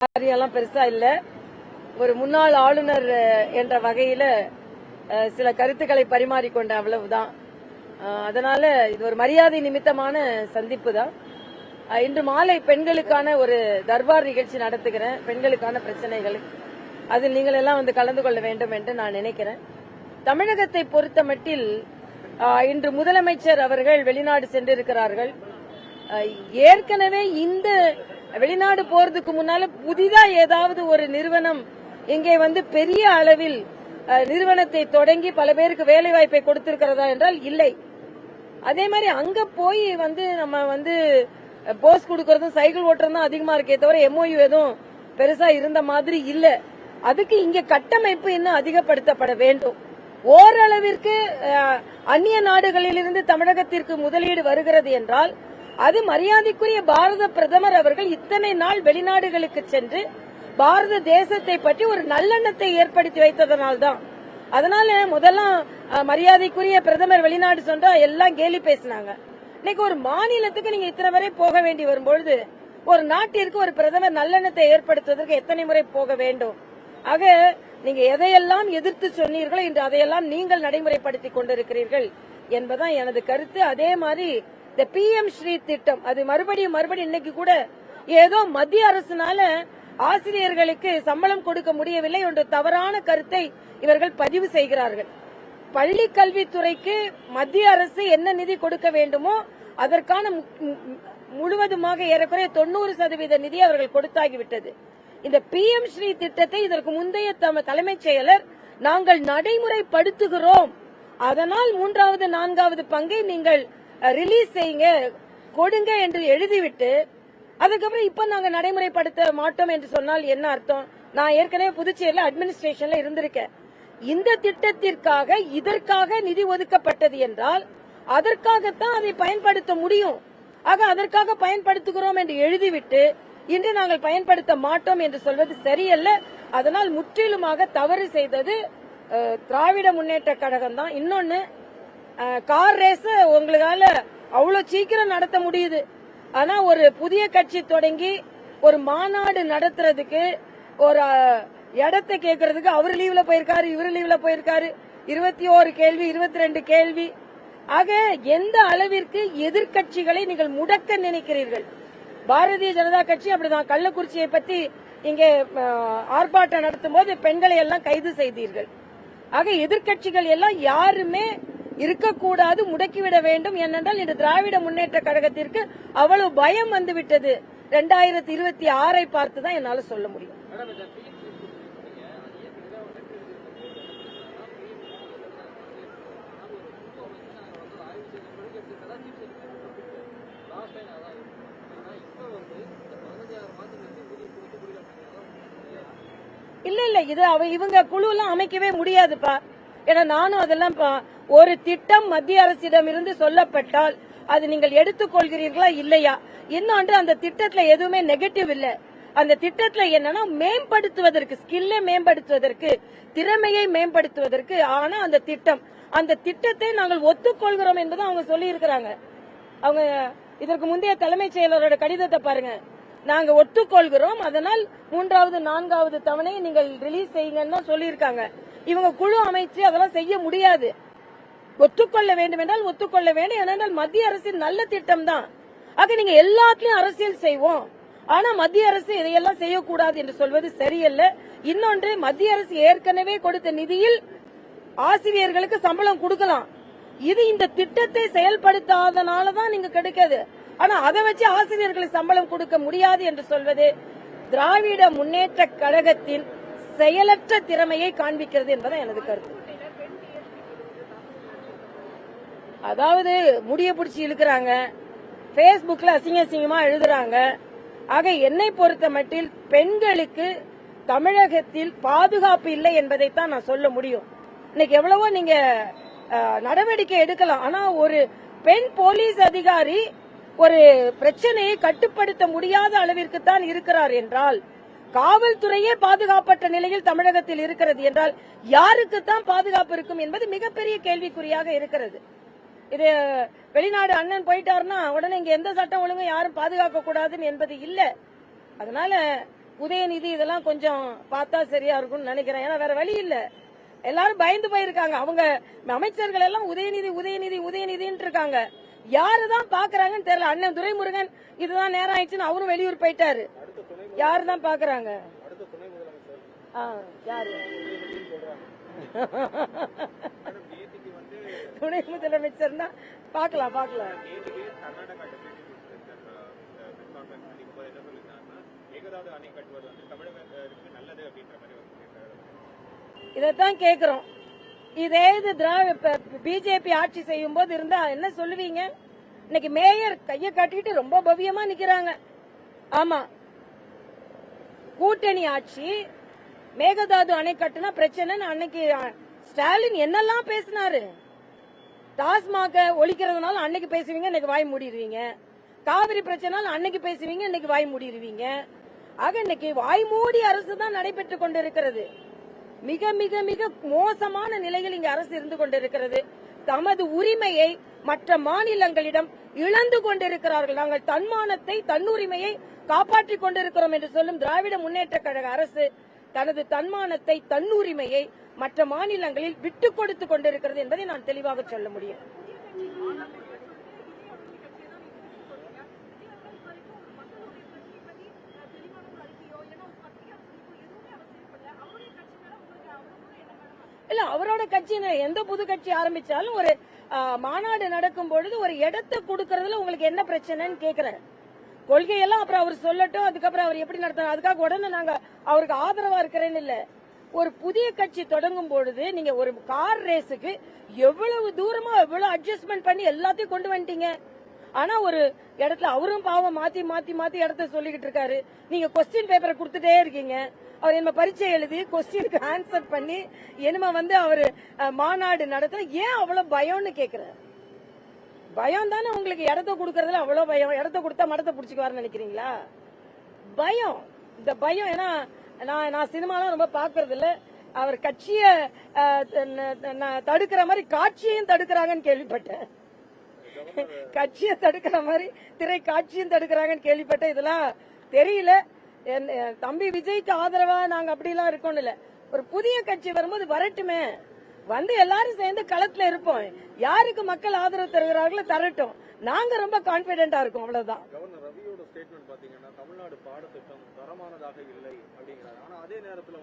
காரியெல்லாம் பெருசா இல்ல. ஒரு முன்னாள் ஆளுநர் என்ற வகையில சில கருத்துக்களை பரிமாறிக்கொண்ட அவ்வளவுதான். அதனால இது ஒரு மரியாதை நிமித்தமான சந்திப்பு தான். இன்று மாலை பெண்களுக்கான ஒரு தர்பார் நிகழ்ச்சி நடத்துகிறேன். பெண்களுக்கான பிரச்சனைகள் அதில் நீங்கள் எல்லாம் வந்து கலந்து கொள்ள வேண்டும் என்று நான் நினைக்கிறேன். தமிழகத்தை பொறுத்த மட்டில் இன்று முதலமைச்சர் அவர்கள் வெளிநாடு சென்றிருக்கிறார்கள். ஏற்கனவே இந்த வெளிநாடு போறதுக்கு முன்னால புதிதா ஏதாவது ஒரு நிறுவனம் இங்கே வந்து பெரிய அளவில் நிறுவனத்தை தொடங்கி பல பேருக்கு வேலை வாய்ப்பை கொடுத்திருக்கிறதா என்றால் இல்லை. அதே மாதிரி அங்க போய் வந்து நம்ம வந்து போஸ்ட் கொடுக்கறதும் சைக்கிள் ஓட்டுறதும் அதிகமா இருக்கே தவிர MOU எதுவும் பெருசா இருந்த மாதிரி இல்ல. அதுக்கு இங்க கட்டமைப்பு இன்னும் அதிகப்படுத்தப்பட வேண்டும். ஓரளவிற்கு அந்நிய நாடுகளிலிருந்து தமிழகத்திற்கு முதலீடு வருகிறது என்றால் அது மரியாதைக்குரிய பாரத பிரதமர் அவர்கள் இத்தனை நாள் வெளிநாடுகளுக்கு சென்று பாரத தேசத்தை பற்றி ஒரு நல்லெண்ணத்தை ஏற்படுத்தி வைத்ததனால்தான். அதனால முதல்ல மரியாதைக்குரிய பிரதமர் வெளிநாடு சொன்னா எல்லாம் கேலி பேசினாங்க. இன்னைக்கு ஒரு மாநிலத்துக்கு நீங்க இத்தனை வரை போக வேண்டி வரும்பொழுது ஒரு நாட்டிற்கு ஒரு பிரதமர் நல்லெண்ணத்தை ஏற்படுத்துவதற்கு எத்தனை முறை போக வேண்டும்? ஆக நீங்க எதையெல்லாம் எதிர்த்து சொன்னீர்களோ இன்று அதையெல்லாம் நீங்கள் நடைமுறைப்படுத்திக் கொண்டிருக்கிறீர்கள் என்பதுதான் எனது கருத்து. அதே மாதிரி இந்த PM ஸ்ரீ திட்டம் அது மறுபடியும் இன்னைக்கு கூட ஏதோ மத்திய அரசுனால ஆசிரியர்களுக்கு சம்பளம் கொடுக்க முடியவில்லை என்ற தவறான கருத்தை இவர்கள் பதிவு செய்கிறார்கள். பள்ளி கல்வித்துறைக்கு மத்திய அரசு என்ன நிதி கொடுக்க வேண்டுமோ அதற்கான முழுவதுமாக ஏறக்குறைய 90% நிதி அவர்கள் கொடுத்தாகிவிட்டது. இந்த PM ஸ்ரீ திட்டத்தை இதற்கு முந்தைய தலைமைச் செயலர் நாங்கள் நடைமுறைப்படுத்துகிறோம், அதனால் 3வது 4வது பங்கை நீங்கள் ரிலீஸ் செய்யுங்க கொடுங்க என்று எழுதிவிட்டு அதுக்கப்புறம் இப்ப நாங்க நடைமுறைப்படுத்த மாட்டோம் என்று சொன்னால் என்ன அர்த்தம்? நான் ஏற்கனவே புதுச்சேரியில அட்மினிஸ்ட்ரேஷன்ல இருந்திருக்கேன். இந்த திட்டத்திற்காக இதற்காக நிதி ஒதுக்கப்பட்டது என்றால் அதற்காகத்தான் அதை பயன்படுத்த முடியும். ஆக அதற்காக பயன்படுத்துகிறோம் என்று எழுதிவிட்டு இன்று நாங்கள் பயன்படுத்த மாட்டோம் என்று சொல்வது சரியல்ல. அதனால் முற்றிலுமாக தவறு செய்தது திராவிட முன்னேற்ற கழகம் தான். இன்னொன்னு, கார் ரேஸ் உங்களால அவ்வளவு சீக்கிரம் நடத்த முடியுது. ஆனா ஒரு புதிய கட்சி தொடங்கி ஒரு மாநாடு நடத்துறதுக்கு ஒரு இடத்தை கேட்கறதுக்கு அவர் லீவ்ல போயிருக்காரு, இவர் லீவ்ல போயிருக்காரு, 21 கேள்வி 22 கேள்வி. ஆக எந்த அளவிற்கு எதிர்கட்சிகளை நீங்கள் முடக்க நினைக்கிறீர்கள்? பாரதிய ஜனதா கட்சி அப்படிதான். கள்ளக்குறிச்சியை பத்தி இங்கே ஆர்ப்பாட்டம் நடத்தும் போது பெண்களை எல்லாம் கைது செய்தீர்கள். ஆக எதிர்கட்சிகள் எல்லாம் யாருமே இருக்கக்கூடாது, முடக்கிவிட வேண்டும். ஏனென்றால் இன்று திராவிட முன்னேற்ற கழகத்திற்கு அவ்வளவு பயம் வந்துவிட்டது. 2026 பார்த்துதான் என்னால சொல்ல முடியும். இல்ல இது இவங்க குழு எல்லாம் அமைக்கவே முடியாதுப்பா. ஏன்னா நானும் அதெல்லாம் ஒரு திட்டம் மத்திய அரசிடம் இருந்து சொல்லப்பட்டால் அது நீங்கள் எடுத்துக்கொள்கிறீர்களா இல்லையா? இன்னொன்று, அந்த திட்டத்துல எதுவுமே நெகட்டிவ் இல்ல. அந்த திட்டத்துல என்னன்னா மேம்படுத்துவதற்கு, ஸ்கில்லை மேம்படுத்துவதற்கு, திறமையை மேம்படுத்துவதற்கு ஆனா அந்த திட்டத்தை நாங்கள் ஒத்துக்கொள்கிறோம் என்பதும் அவங்க சொல்லி இருக்கிறாங்க. அவங்க இதற்கு முந்தைய தலைமைச் செயலரோட கடிதத்தை பாருங்க. நாங்க ஒத்துக்கொள்கிறோம், அதனால் 3வது 4வது தவணை நீங்கள் ரிலீஸ் செய்யுங்கன்னு சொல்லி இருக்காங்க. இவங்க குழு அமைச்சு அதெல்லாம் செய்ய முடியாது. ஒத்துக்கொள்ள வேண்டும் என்றால் ஒத்துக்கொள்ள வேண்டும். ஏனென்றால் மத்திய அரசின் நல்ல திட்டம் தான். ஆக நீங்க எல்லாத்திலும் அரசியல் செய்வோம், ஆனா மத்திய அரசு இதையெல்லாம் செய்யக்கூடாது என்று சொல்வது சரியல்ல. இன்னொன்று, மத்திய அரசு ஏற்கனவே கொடுத்த நிதியில் ஆசிரியர்களுக்கு சம்பளம் கொடுக்கலாம். இது இந்த திட்டத்தை செயல்படுத்தாதனாலதான் நீங்க கிடைக்காது. ஆனா அதை வச்சு ஆசிரியர்களுக்கு சம்பளம் கொடுக்க முடியாது என்று சொல்வது திராவிட முன்னேற்ற கழகத்தின் செயலற்ற திறமையை காண்பிக்கிறது என்பது எனது கருத்து. அதாவது முடிய பிடிச்சி இழுக்கிறாங்க, பேஸ்புக்ல அசிங்கமா எழுதுறாங்க. ஆக என்னை பொறுத்த மட்டில் பெண்களுக்கு தமிழகத்தில் பாதுகாப்பு இல்லை என்பதைத்தான் நான் சொல்ல முடியும். இன்னைக்கு எவ்வளவோ நீங்க நடவடிக்கை எடுக்கலாம், ஆனா ஒரு பெண் போலீஸ் அதிகாரி ஒரு பிரச்சனையை கட்டுப்படுத்த முடியாத அளவிற்கு தான் இருக்கிறார் என்றால், காவல்துறையே பாதுகாப்பற்ற நிலையில் தமிழகத்தில் இருக்கிறது என்றால் யாருக்குத்தான் பாதுகாப்பு இருக்கும் என்பது மிகப்பெரிய கேள்விக்குறியாக இருக்கிறது. இது வெளிநாடு அண்ணன் போயிட்டாருன்னா உடனே இங்க எந்த சட்டம் ஒழுங்கும் யாரும் பாதுகாக்க கூடாதுன்னு என்பது இல்ல. அதனால உதயநிதி இதெல்லாம் கொஞ்சம் பார்த்தா சரியா இருக்கும்னு நினைக்கிறேன். ஏன்னா வேற வழி இல்ல, எல்லாரும் பயந்து போயிருக்காங்க. அவங்க அமைச்சர்கள் எல்லாம் உதயநிதி உதயநிதி உதயநிதின்னு இருக்காங்க. யாருதான் பாக்குறாங்கன்னு தெரியல. அண்ணன் துரைமுருகன் இதுதான் நேரம் ஆயிடுச்சுன்னு அவரும் வெளியூர் போயிட்டாரு. யாருதான் பாக்குறாங்க? யாரு துணை முதலமைச்சர்னா பாக்கலாம் பாக்கலாம். இதைத்தான் கேக்குறோம். இதே இது பிஜேபி ஆட்சி செய்யும் போது இருந்தா என்ன சொல்லுவீங்க? இன்னைக்கு மேயர் கைய கட்டிட்டு ரொம்ப பவ்யமா நிக்கிறாங்க. ஆமா, கூட்டணி ஆட்சி மேகதாது அணை கட்டுனா பிரச்சனை. அன்னைக்கு ஸ்டாலின் என்னெல்லாம் பேசினாரு. டாஸ்மாக ஒழிக்கிறதுனால அன்னைக்கு பேசுவீங்க, இன்னைக்கு வாய் மூடிடுவீங்க. காவிரி பிரச்சனை அன்னைக்கு பேசுவீங்க, இன்னைக்கு வாய் மூடிடுவீங்க. ஆக இன்னைக்கு வாய் மூடி அரசு தான் நடைபெற்றுக் கொண்டிருக்கிறது. மிக மிக மிக மோசமான நிலையில் இங்கு அரசு இருந்து கொண்டிருக்கிறது. தமது உரிமையை மற்ற மாநிலங்களிடம் இழந்து கொண்டிருக்கிறார்கள். நாங்கள் தன்மானத்தை தன்னுரிமையை காப்பாற்றிக் கொண்டிருக்கிறோம் என்று சொல்லும் திராவிட முன்னேற்ற கழக அரசு தனது தன்மானத்தை தன்னுரிமையை மற்ற மாநிலங்களில் விட்டுக் கொடுத்துக் கொண்டிருக்கிறது என்பதை நான் தெளிவாக சொல்ல முடியும். இல்ல, அவரோட கட்சி எந்த புது கட்சி ஆரம்பிச்சாலும் ஒரு மாநாடு நடக்கும் பொழுது ஒரு இடத்தை கொடுக்கறதுல உங்களுக்கு என்ன பிரச்சனைன்னு கேக்குறேன். கொள்கையெல்லாம் அப்புறம் அவர் சொல்லட்டும், அதுக்கப்புறம் அவர் எப்படி நடத்தணும், அதுக்காக உடனே நாங்க அவருக்கு ஆதரவா இருக்கிறேன்னு இல்ல. ஒரு புதிய கட்சி தொடங்கும் பொழுது நீங்க ஒரு கார் ரேஸுக்கு எவ்வளவு தூரமா எவ்வளவு அட்ஜஸ்ட்மெண்ட் பண்ணி எல்லாத்தையும் கொண்டு வந்துட்டீங்க. ஆனா ஒரு இடத்துல அவரும் பாவம் மாத்தி மாத்தி மாத்தி இடத்த சொல்லிக்கிட்டு இருக்காரு. நீங்க கொஸ்டின் பேப்பரை கொடுத்துட்டே இருக்கீங்க. அவர் என்ன பரீட்சை எழுதி கொஸ்டினுக்கு ஆன்சர் பண்ணி என்னமா அவரு மாநாடு நடத்த ஏன் அவ்வளவு பயம்னு கேக்குறாரு. பயம் தானே உங்களுக்கு. இடத்த கொடுக்கறதுல அவ்வளவு பயம். இடத்த கொடுத்தா மடத்தை புடிச்சுக்குவாருன்னு நினைக்கிறீங்களா? பயம். இந்த பயம். ஏன்னா நான் சினிமாலாம் ரொம்ப பாக்குறது இல்ல. அவர் கட்சிய தடுக்கிற மாதிரி காட்சியையும் தடுக்கிறாங்கன்னு கேள்விப்பட்டேன். கட்சியை தடுக்கிற மாதிரி திரை காட்சியும் தடுக்கிறாங்கன்னு கேள்விப்பட்டேன். இதெல்லாம் தெரியல. தம்பி விஜய்க்கு ஆதரவா நாங்க அப்படிலாம் இருக்கோம் இல்ல. ஒரு புதிய கட்சி வரும்போது வரட்டுமே, எல்லாரும் சேர்ந்து களத்துல இருப்போம். யாருக்கு மக்கள் ஆதரவு தருகிறார்களோ தரட்டும். நாங்க ரொம்ப கான்பிடென்டா இருக்கோம். அவ்வளவுதான். கவர்னர் ரவியோட ஸ்டேட்மெண்ட் பாத்தீங்கன்னா தமிழ்நாடு பாடத்திட்டம் தரமானதாக இல்லை அப்படிங்கிறாரு. ஆனா அதே நேரத்துல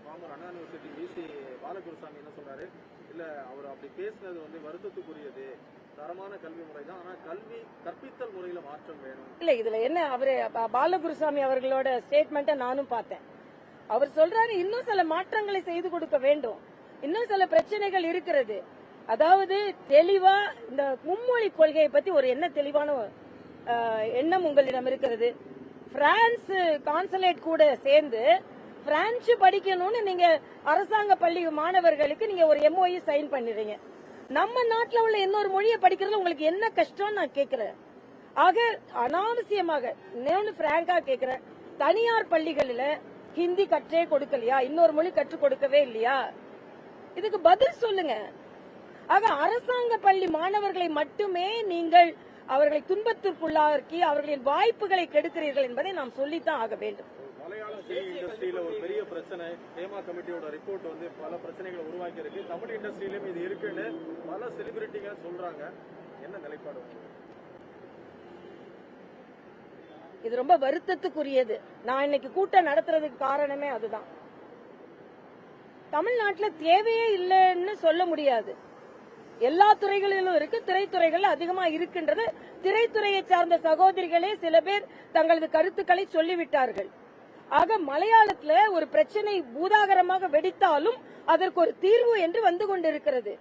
ஃபார்மர் அண்ணா யூனிவர்சிட்டி விசி பாலகுருசாமி என்ன சொல்றாரு, இல்ல அவர் அப்படி பேசினது வருத்தத்துக்குரியது. தரமான கல்வி முறை தான், ஆனா கல்வி கற்பித்தல் முறையில மாற்றம் வேணும். இல்ல, இதுல என்ன அவரு பாலகுருசாமி அவர்களோட ஸ்டேட்மெண்ட்டை நானும் பார்த்தேன். அவர் சொல்றாரு இன்னும் சில மாற்றங்களை செய்து கொடுக்க வேண்டும், இன்னும் சில பிரச்சனைகள் இருக்கிறது. அதாவது தெளிவா இந்த மும்மொழி கொள்கையை பத்தி ஒரு என்ன தெளிவான எண்ணம் உங்களிடம் இருக்கிறது. பிரான்ஸ் கான்சுலேட் கூட சேர்ந்து பிரான்ஸ் படிக்கணும்னு நீங்க அரசாங்க பள்ளி மாணவர்களுக்கு நீங்க ஒரு MOU சைன் பண்ணிடுறீங்க. நம்ம நாட்டில் உள்ள இன்னொரு மொழியை படிக்கிறது உங்களுக்கு என்ன கஷ்டம் நான் கேட்கிறேன். ஆக அனாவசியமாக பிராங்கா கேட்கிறேன், தனியார் பள்ளிகளில் ஹிந்தி கற்றே கொடுக்கலையா, இன்னொரு மொழி கற்றுக் கொடுக்கவே இல்லையா? இதுக்கு பதில் சொல்லுங்க. ஆக அரசாங்க பள்ளி மாணவர்களை மட்டுமே நீங்கள் அவர்களை துன்பத்திற்குள்ளாக்கி அவர்களின் வாய்ப்புகளை கெடுக்கிறீர்கள் என்பதை நாம் சொல்லித்தான் ஆக வேண்டும். மலையாள சினி இண்டஸ்ட்ரியில ஒரு பெரிய பிரச்சனை, ஹேமா கமிட்டியோட ரிப்போர்ட் பல பிரச்சனைகளை உருவாக்கி இருக்கு. தமிழ் இண்டஸ்ட்ரியிலும் இது இருக்குன்னு பல செலிபிரிட்டிகள் சொல்றாங்க. என்ன நிலைப்பாடு? இது ரொம்ப வருத்தத்துக்குரியது. நான் இன்னைக்கு கூட்டம் நடத்துறதுக்கு காரணமே அதுதான். தமிழ்நாட்டில் தேவையே இல்லைன்னு சொல்ல முடியாது. எல்லா துறைகளிலும் இருக்கு, திரைத்துறைகள் அதிகமா இருக்கின்றது. திரைத்துறையை சார்ந்த சகோதரிகளே சில பேர் தங்களது கருத்துக்களை சொல்லிவிட்டார்கள். ஆக மலையாளத்துல ஒரு பிரச்சனை பூதாகரமாக வெடித்தாலும் அதற்கு ஒரு தீர்வு என்று வந்து கொண்டிருக்கிறது.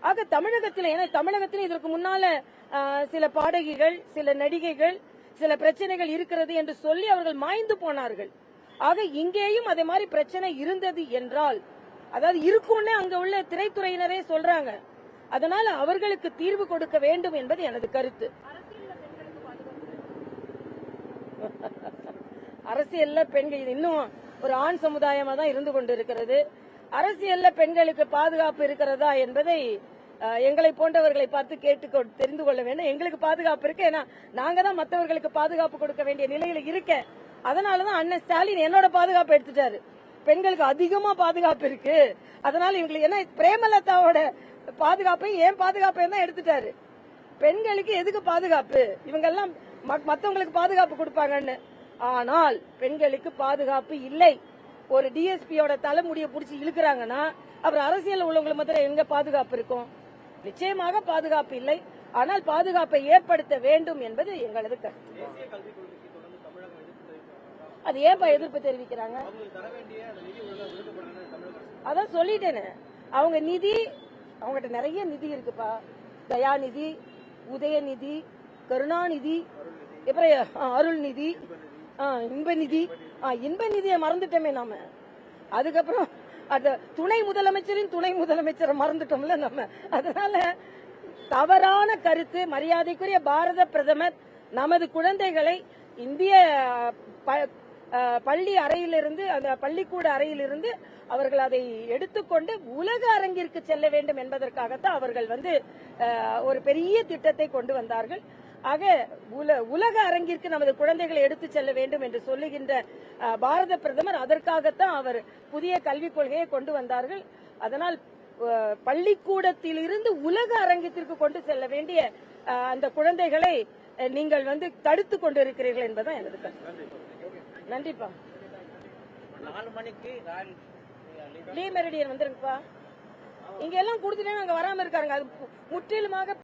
ஆக தமிழகத்தில், ஏன்னா தமிழகத்தில் இதற்கு முன்னால சில பாடகிகள், சில நடிகைகள், சில பிரச்சனைகள் இருக்கிறது என்று சொல்லி அவர்கள் மாய்ந்து போனார்கள். ஆக இங்கேயும் அதே மாதிரி பிரச்சனை இருந்தது என்றால், அதாவது இருக்கும்னே அங்க உள்ள திரைத்துறையினரே சொல்றாங்க. அதனால அவர்களுக்கு தீர்வு கொடுக்க வேண்டும் என்பது எனது கருத்து. அரசியல்ல பெண்கள் இன்னும் ஒரு ஆண் சமுதாயமா தான் இருந்து கொண்டிருக்கிறது. அரசியல்ல பெண்களுக்கு பாதுகாப்பு இருக்கிறதா என்பதை எங்களை போன்றவர்களை பார்த்து கேட்டு தெரிந்து கொள்ள வேண்டும். எங்களுக்கு பாதுகாப்பு இருக்கு, ஏன்னா நாங்க தான் மற்றவர்களுக்கு பாதுகாப்பு கொடுக்க வேண்டிய நிலையில இருக்க. அதனாலதான் அண்ணன் ஸ்டாலின் என்னோட பாதுகாப்பு எடுத்துட்டாரு. பெண்களுக்கு அதிகமா பாதுகாப்பு இருக்கு, அதனால இவங்களுக்கு என்ன பிரேமலதாவோட பாதுகாப்பையும் ஏன் பாதுகாப்பையும் தான் எடுத்துட்டாரு. பெண்களுக்கு எதுக்கு பாதுகாப்பு, இவங்க எல்லாம் மத்தவங்களுக்கு பாதுகாப்பு கொடுப்பாங்கன்னு. ஆனால் பெண்களுக்கு பாதுகாப்பு இல்லை. ஒரு டிஎஸ்பியோட தலைமுடியை பிடிச்சி இழுக்கிறாங்கன்னா அப்புறம் அரசியல் உள்ளவங்களுக்கு மாத்திரம் எங்க பாதுகாப்பு இருக்கும்? நிச்சயமாக பாதுகாப்பு இல்லை. ஆனால் பாதுகாப்பை ஏற்படுத்த வேண்டும் என்பது எங்களது கருத்து. அது ஏன்பா எதிர்ப்பு தெரிவிக்கிறாங்க? அதான் சொல்லிட்டேனே, அவங்க நிதி, அவங்ககிட்ட நிறைய நிதி இருக்குப்பா. தயாநிதி, உதயநிதி, கருணாநிதி, அருள்நிதி, இன்பநிதி. இன்பநிதியை மறந்துட்டோமே நாம. அதுக்கப்புறம் அந்த துணை முதலமைச்சரின் துணை முதலமைச்சரை மறந்துட்டோம்ல நம்ம. அதனால தவறான கருத்து. மரியாதைக்குரிய பாரத பிரதமர் நமது குழந்தைகளை இந்திய பள்ளி அறையிலிருந்து, அந்த பள்ளிக்கூட அறையிலிருந்து அவர்கள் அதை எடுத்துக்கொண்டு உலக அரங்கிற்கு செல்ல வேண்டும் என்பதற்காகத்தான் அவர்கள் ஒரு பெரிய திட்டத்தை கொண்டு வந்தார்கள். ஆக உலக அரங்கிற்கு நமது குழந்தைகளை எடுத்து செல்ல வேண்டும் என்று சொல்லுகின்ற பாரத பிரதமர் அதற்காகத்தான் அவர் புதிய கல்விக் கொள்கையை கொண்டு வந்தார்கள். அதனால் பள்ளிக்கூடத்திலிருந்து உலக அரங்கத்திற்கு கொண்டு செல்ல வேண்டிய அந்த குழந்தைகளை நீங்கள் தடுத்து கொண்டிருக்கிறீர்கள் என்பதுதான் எனது கருத்து. நன்றிப்பா. 4 மணிக்கு லீ மெரிடியன் வந்துருங்கப்பா. இங்க எல்லாம் கொடுத்துட்டே அங்க வராம இருக்காருங்க. அது முற்றிலுமாக